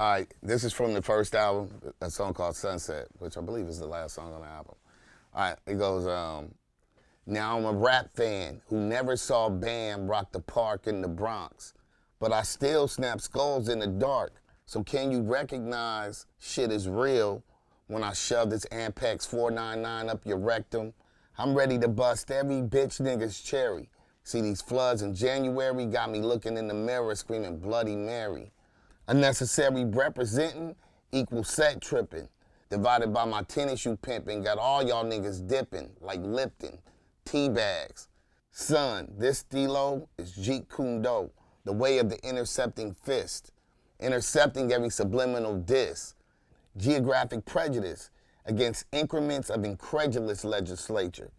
All right, this is from the first album, a song called Sonset, which I believe is the last song on the album. All right, it goes, now I'm a rap fan who never saw Bam rock the park in the Bronx, but I still snap skulls in the dark. So can you recognize shit is real when I shove this Ampex 499 up your rectum? I'm ready to bust every bitch nigga's cherry. See, these floods in January got me looking in the mirror screaming Bloody Mary. Unnecessary representing equals set tripping. Divided by my tennis shoe pimping, got all y'all niggas dipping like Lipton, tea bags. Son, this stilo is Jeet Kune Do, the way of the intercepting fist. Intercepting every subliminal diss. Geographic prejudice against increments of incredulous legislature.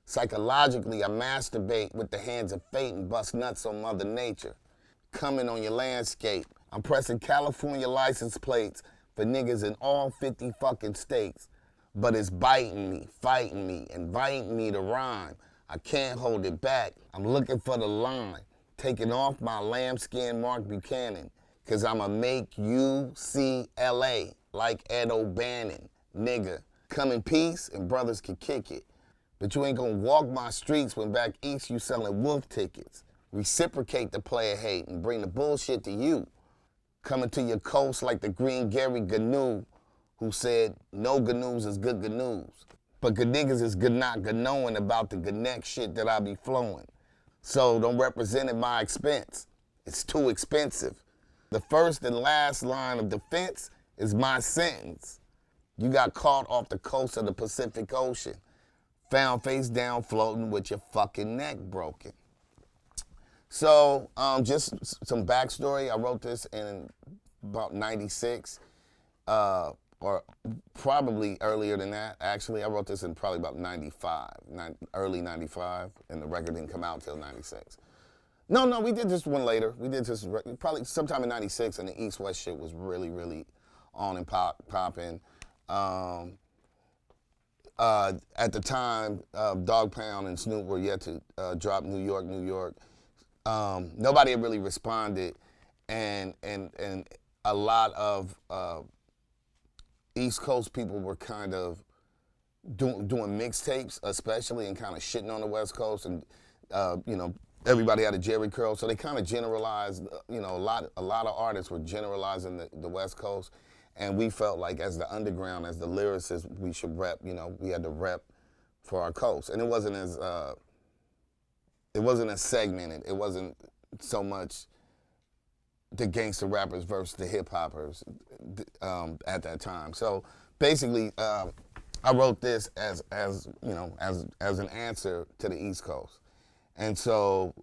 Psychologically, I masturbate with the hands of fate and bust nuts on Mother Nature. Coming on your landscape. I'm pressing California license plates for niggas in all 50 fucking states. But it's biting me, fighting me, inviting me to rhyme. I can't hold it back. I'm looking for the line. Taking off my lambskin Mark Buchanan. Cause I'ma make you see LA like Ed O'Bannon. Nigga, come in peace and brothers can kick it. But you ain't gonna walk my streets when back east you selling wolf tickets. Reciprocate the player hate and bring the bullshit to you. Coming to your coast like the green Gary Gnu, who said no good news is good news. But good niggas is good not good knowing about the good neck shit that I be flowing. So don't represent at my expense. It's too expensive. The first and last line of defense is my sentence. You got caught off the coast of the Pacific Ocean. Found face down floating with your fucking neck broken. So just some backstory. I wrote this in about 96, or probably earlier than that. Actually, I wrote this in probably about 95, early 95, and the record didn't come out until 96. No, we did this one later. We did this probably sometime in 96, and the East-West shit was really, really on and popping. At the time, Dog Pound and Snoop were yet to drop New York, New York. Nobody had really responded, and a lot of East Coast people were kind of doing mixtapes, especially, and kind of shitting on the West Coast, and everybody had a Jerry curl, so they kind of generalized. A lot of artists were generalizing the West Coast, and we felt like as the underground, as the lyricists, we should rep. We had to rep for our coast, and it wasn't as segmented. It wasn't so much the gangster rappers versus the hip hoppers at that time. So basically, I wrote this as an answer to the East Coast, and so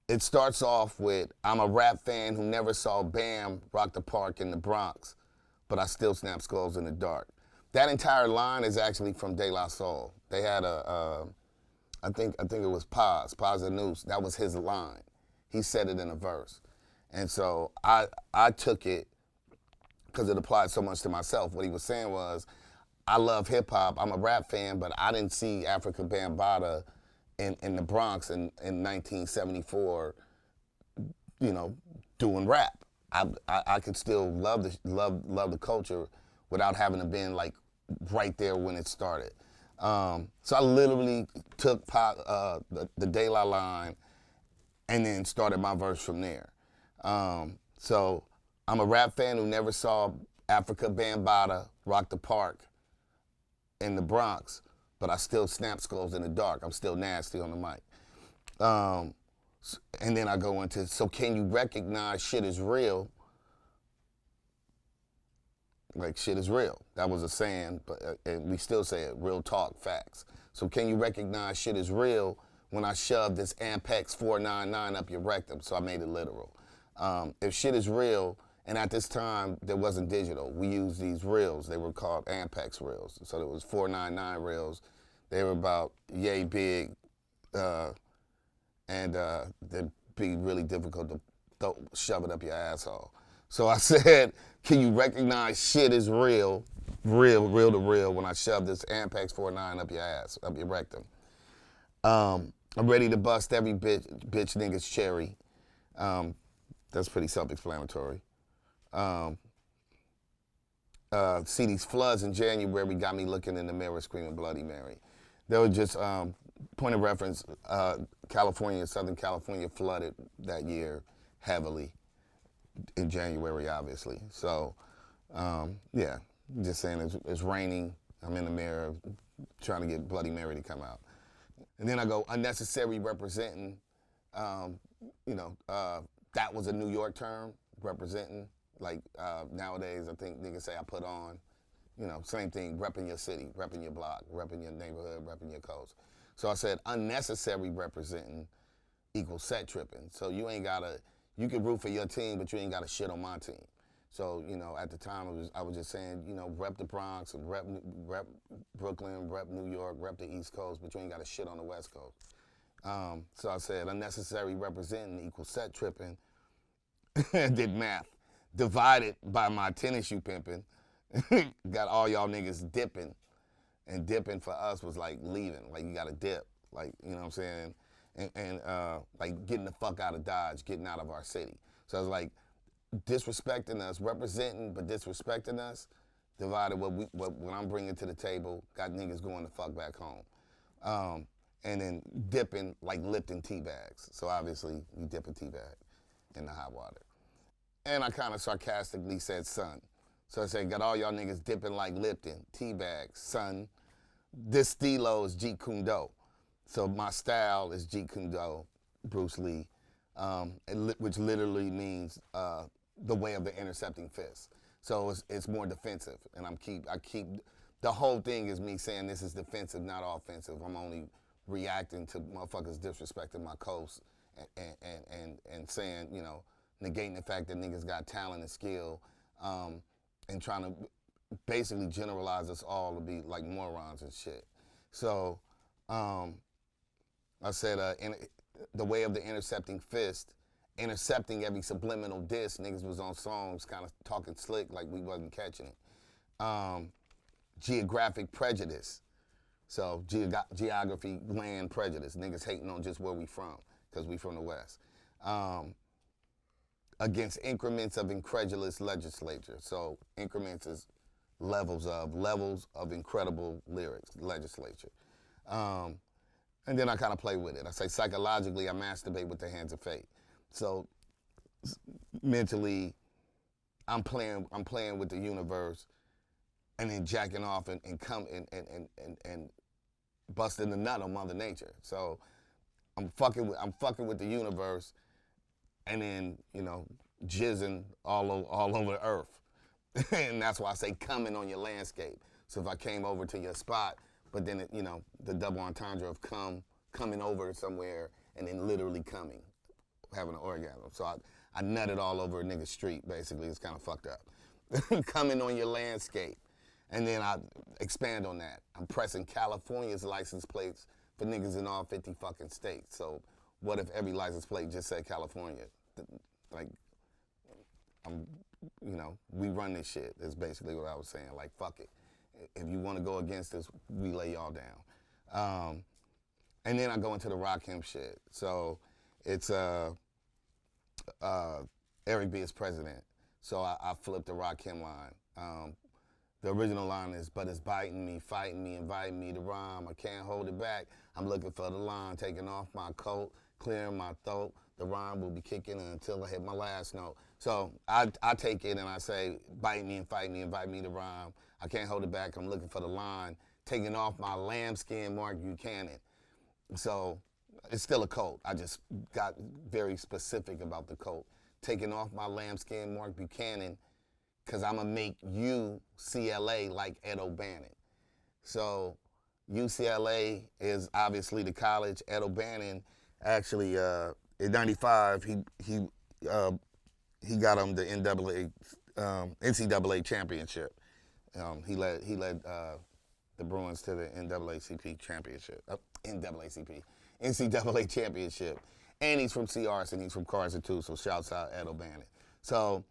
it starts off with, I'm a rap fan who never saw Bam rock the park in the Bronx, but I still snap skulls in the dark. That entire line is actually from De La Soul. They had I think it was Paz the Noose. That was his line. He said it in a verse. And so I took it because it applied so much to myself. What he was saying was, I love hip hop. I'm a rap fan, but I didn't see Africa Bambaataa in the Bronx in 1974, doing rap. I could still love the culture without having to been like right there when it started. So I literally took the De La line and then started my verse from there. So I'm a rap fan who never saw Africa Bambaataa rock the park in the Bronx, but I still snap skulls in the dark. I'm still nasty on the mic. And then I go into, so can you recognize shit is real? Like, shit is real. That was a saying, but and we still say it, real talk, facts. So can you recognize shit is real when I shove this Ampex 499 up your rectum? So I made it literal. If shit is real, and at this time, there wasn't digital. We used these reels. They were called Ampex reels. So there was 499 reels. They were about yay big, and they'd be really difficult to shove it up your asshole. So I said, can you recognize shit is real to real when I shove this Ampex 499 up your ass, up your rectum? I'm ready to bust every bitch nigga's cherry. That's pretty self-explanatory. Um, See these floods in January got me looking in the mirror screaming Bloody Mary. They were just, point of reference, California, Southern California flooded that year heavily in January, obviously. So, yeah, just saying it's raining. I'm in the mirror trying to get Bloody Mary to come out. And then I go, unnecessary representing, um, that was a New York term, representing. Like nowadays, I think niggas say I put on, same thing, repping your city, repping your block, repping your neighborhood, repping your coast. So I said unnecessary representing equals set tripping. So you ain't gotta, you can root for your team, but you ain't gotta shit on my team. So, at the time I was just saying, rep the Bronx, rep Brooklyn, rep New York, rep the East Coast, but you ain't gotta shit on the West Coast. So I said unnecessary representing equals set tripping. Did math. Divided by my tennis shoe pimping. Got all y'all niggas dipping. And dipping for us was like leaving. Like you gotta dip. Like, you know what I'm saying? And like getting the fuck out of Dodge, getting out of our city. So I was like, disrespecting us, representing but disrespecting us, divided what I'm bringing to the table, got niggas going the fuck back home. And then dipping like lifting tea bags. So obviously you dip a tea bag in the hot water. And I kind of sarcastically said son. So I said, got all y'all niggas dipping like Lipton, tea bags, son. This stilo is Jeet Kune Do. So my style is Jeet Kune Do, Bruce Lee, which literally means the way of the intercepting fist. So it's more defensive, and I keep the whole thing is me saying this is defensive, not offensive. I'm only reacting to motherfuckers disrespecting my coast and saying, negating the fact that niggas got talent and skill, and trying to basically generalize us all to be like morons and shit. So I said, the way of the intercepting fist, intercepting every subliminal diss. Niggas was on songs kind of talking slick like we wasn't catching it. Geographic prejudice. So geography, land prejudice. Niggas hating on just where we from, because we from the West. Against increments of incredulous legislature. So increments is levels of incredible lyrics, legislature. And then I kind of play with it. I say psychologically, I masturbate with the hands of fate. So mentally, I'm playing with the universe, and then jacking off and busting the nut on Mother Nature. So I'm fucking with the universe, and then jizzing all over the earth. And that's why I say coming on your landscape. So if I came over to your spot, but then the double entendre of coming over somewhere and then literally coming, having an orgasm. So I nutted all over a nigga's street, basically. It's kind of fucked up. Coming on your landscape. And then I expand on that. I'm pressing California's license plates for niggas in all 50 fucking states. So what if every license plate just said California? Like, we run this shit. That's basically what I was saying. Like, fuck it. If you want to go against us, we lay y'all down. And then I go into the Rakim shit. So it's Eric B. is president. So I flipped the Rakim line. The original line is, but it's biting me, fighting me, inviting me to rhyme. I can't hold it back. I'm looking for the line, taking off my coat, clearing my throat. The rhyme will be kicking until I hit my last note. So I take it and I say, bite me and fight me, invite me to rhyme. I can't hold it back. I'm looking for the line, taking off my lambskin Mark Buchanan. So it's still a coat. I just got very specific about the coat. Taking off my lambskin Mark Buchanan, because I'm going to make UCLA like Ed O'Bannon. So UCLA is obviously the college. Ed O'Bannon actually, in '95, he got him the NCAA championship. He led the Bruins to the NCAA championship. NCAA championship. And he's from Carson. He's from Carson too. So shouts out Ed O'Bannon. So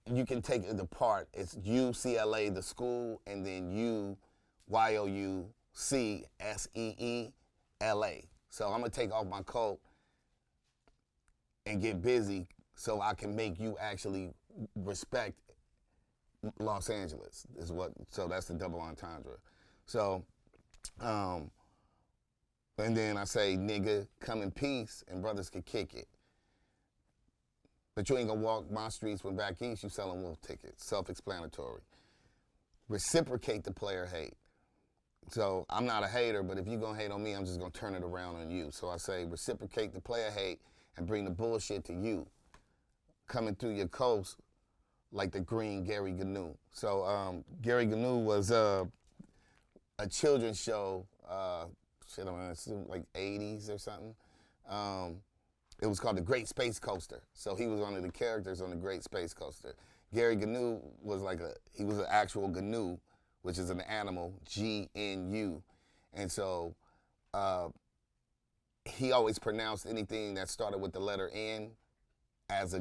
you can take it apart. It's UCLA, the school, and then YOUCSEELA. So I'm gonna take off my coat and get busy so I can make you actually respect Los Angeles is what. So that's the double entendre. So, and then I say, nigga, come in peace, and brothers can kick it. But you ain't gonna walk my streets when back east you selling wolf tickets. Self-explanatory. Reciprocate the player hate. So I'm not a hater, but if you gonna hate on me, I'm just gonna turn it around on you. So I say reciprocate the player hate and bring the bullshit to you. Coming through your coast like the green Gary Gnu. So Gary Gnu was a children's show, shit, I don't know, like 80s or something. It was called The Great Space Coaster. So he was one of the characters on The Great Space Coaster. Gary Gnu was he was an actual gnu, which is an animal, G-N-U. And so he always pronounced anything that started with the letter N as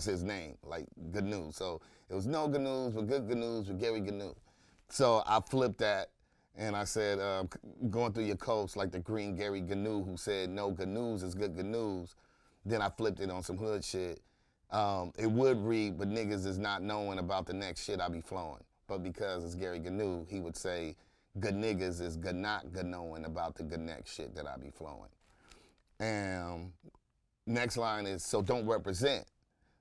his name, like Gnu. So it was no Gnus, but good Gnus with Gary Gnu. So I flipped that and I said, going through your coast like the green Gary Gnu who said no Gnus is good Gnus. Then I flipped it on some hood shit. It would read, but niggas is not knowing about the next shit I be flowing. But because it's Gary Gnu, he would say, good niggas is good not good knowing about the good next shit that I be flowing. And next line is, so don't represent.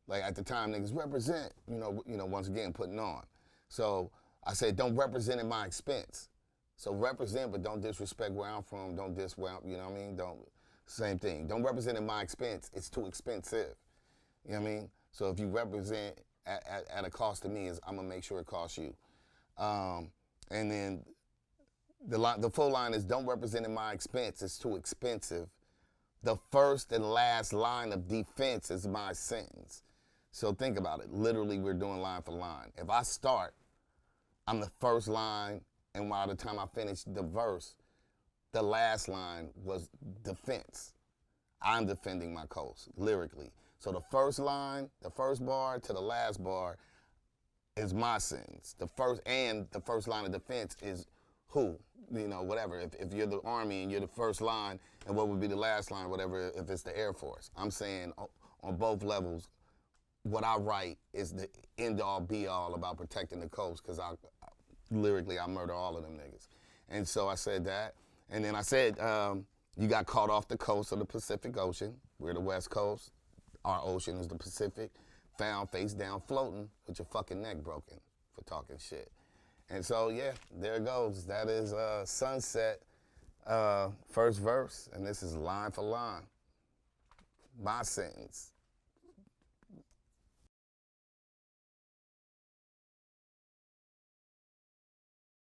Like at the time, niggas represent, you know, once again, putting on. So I said, don't represent at my expense. So represent, but don't disrespect where I'm from. Don't diss where I'm, you know what I mean? Same thing. Don't represent at my expense. It's too expensive. You know what I mean? So if you represent at a cost to me, I'm gonna make sure it costs you. And then the full line is, don't represent at my expense. It's too expensive. The first and last line of defense is my sentence. So think about it. Literally, we're doing line for line. If I start, I'm the first line, and by the time I finish the verse, the last line was defense. I'm defending my coast, lyrically. So the first line, the first bar to the last bar is my sentence. The first line of defense is who? You know, whatever. If you're the Army and you're the first line, and what would be the last line, whatever, if it's the Air Force. I'm saying on both levels, what I write is the end-all, be-all about protecting the coast, because lyrically, I murder all of them niggas. And so I said that. And then I said, you got caught off the coast of the Pacific Ocean. We're the West Coast. Our ocean is the Pacific. Found face down floating with your fucking neck broken for talking shit. And so, yeah, there it goes. That is Sonset, first verse, and this is line for line. My sentence.